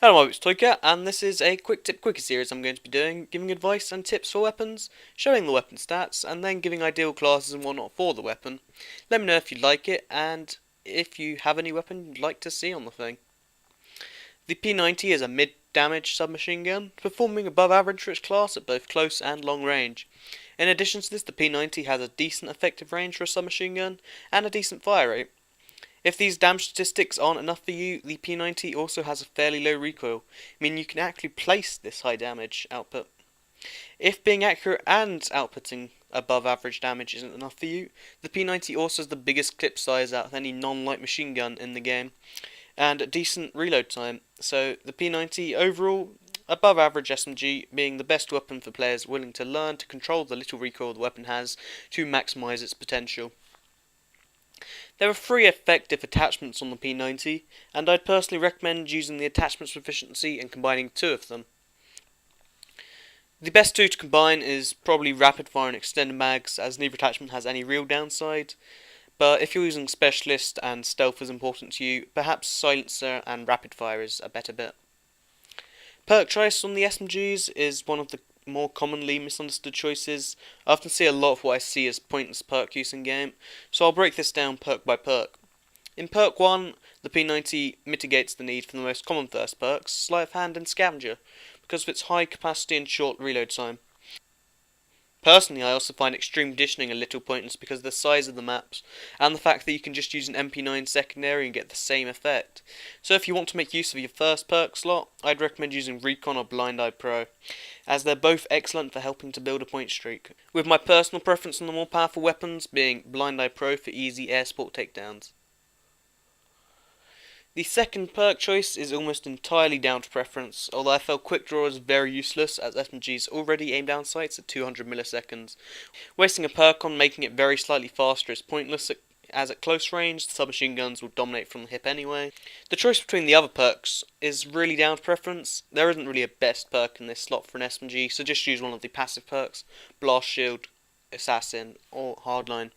Hello, it's Toycat, and this is a quick tip quickie series I'm going to be doing, giving advice and tips for weapons, showing the weapon stats, and then giving ideal classes and whatnot for the weapon. Let me know if you like it, and if you have any weapon you'd like to see on the thing. The P90 is a mid-damage submachine gun, performing above average for its class at both close and long range. In addition to this, the P90 has a decent effective range for a submachine gun, and a decent fire rate. If these damage statistics aren't enough for you, the P90 also has a fairly low recoil, meaning you can actually place this high damage output. If being accurate and outputting above average damage isn't enough for you, the P90 also has the biggest clip size out of any non-light machine gun in the game, and a decent reload time, so the P90 overall, above average SMG, being the best weapon for players willing to learn to control the little recoil the weapon has to maximise its potential. There are 3 effective attachments on the P90, and I'd personally recommend using the attachments proficiency and combining 2 of them. The best 2 to combine is probably rapid fire and extended mags, as neither attachment has any real downside, but if you're using specialist and stealth is important to you, perhaps silencer and rapid fire is a better bet. Perk choice on the SMGs is one of the more commonly misunderstood choices. I often see a lot of what I see as pointless perk use in game, so I'll break this down perk by perk. In Perk One, the P90 mitigates the need for the most common first perks, Sleight of Hand and Scavenger, because of its high capacity and short reload time. Personally, I also find extreme conditioning a little pointless because of the size of the maps, and the fact that you can just use an MP9 secondary and get the same effect. So if you want to make use of your first perk slot, I'd recommend using Recon or Blind Eye Pro, as they're both excellent for helping to build a point streak, with my personal preference on the more powerful weapons being Blind Eye Pro for easy air support takedowns. The second perk choice is almost entirely down to preference, although I felt Quick Draw is very useless as SMGs already aim down sights at 200 milliseconds. Wasting a perk on making it very slightly faster is pointless, as at close range the submachine guns will dominate from the hip anyway. The choice between the other perks is really down to preference. There isn't really a best perk in this slot for an SMG, so just use one of the passive perks, Blast Shield, Assassin or Hardline.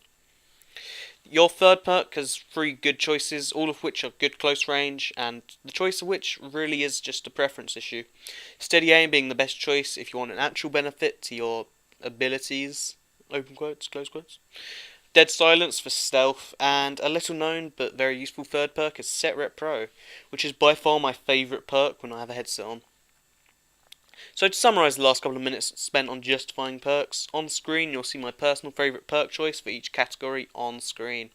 Your third perk has 3 good choices, all of which are good close range, and the choice of which really is just a preference issue. Steady aim being the best choice if you want an actual benefit to your abilities, open quotes, close quotes. Dead Silence for stealth, and a little known but very useful third perk is Set Rep Pro, which is by far my favourite perk when I have a headset on. So to summarise the last couple of minutes spent on justifying perks, on screen you'll see my personal favourite perk choice for each category on screen.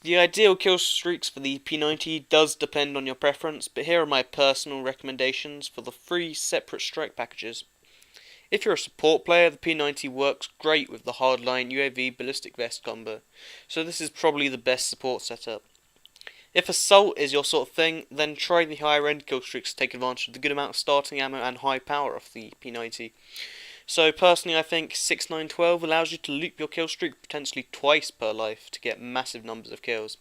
The ideal kill streaks for the P90 does depend on your preference, but here are my personal recommendations for the 3 separate strike packages. If you're a support player, the P90 works great with the hardline UAV ballistic vest combo, so this is probably the best support setup. If assault is your sort of thing, then try the higher end kill streaks to take advantage of the good amount of starting ammo and high power of the P90. So personally I think 6-9-12 allows you to loop your kill streak potentially twice per life to get massive numbers of kills.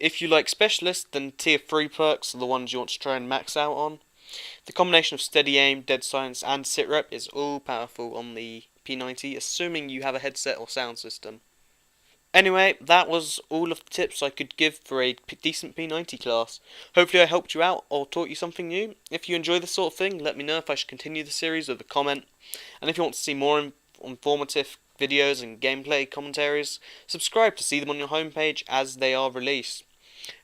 If you like specialists, then tier 3 perks are the ones you want to try and max out on. The combination of steady aim, dead silence and sit rep is all powerful on the P90, assuming you have a headset or sound system. Anyway, that was all of the tips I could give for a decent P90 class. Hopefully I helped you out or taught you something new. If you enjoy this sort of thing, let me know if I should continue the series with a comment. And if you want to see more informative videos and gameplay commentaries, subscribe to see them on your homepage as they are released.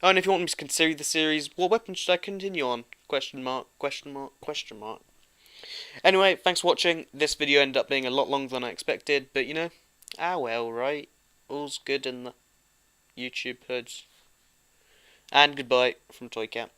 Oh, and if you want me to consider the series, what weapon should I continue on? Question mark, question mark, question mark. Anyway, thanks for watching. This video ended up being a lot longer than I expected, but you know, well, right? All's good in the YouTube hoods. And goodbye from Toycat.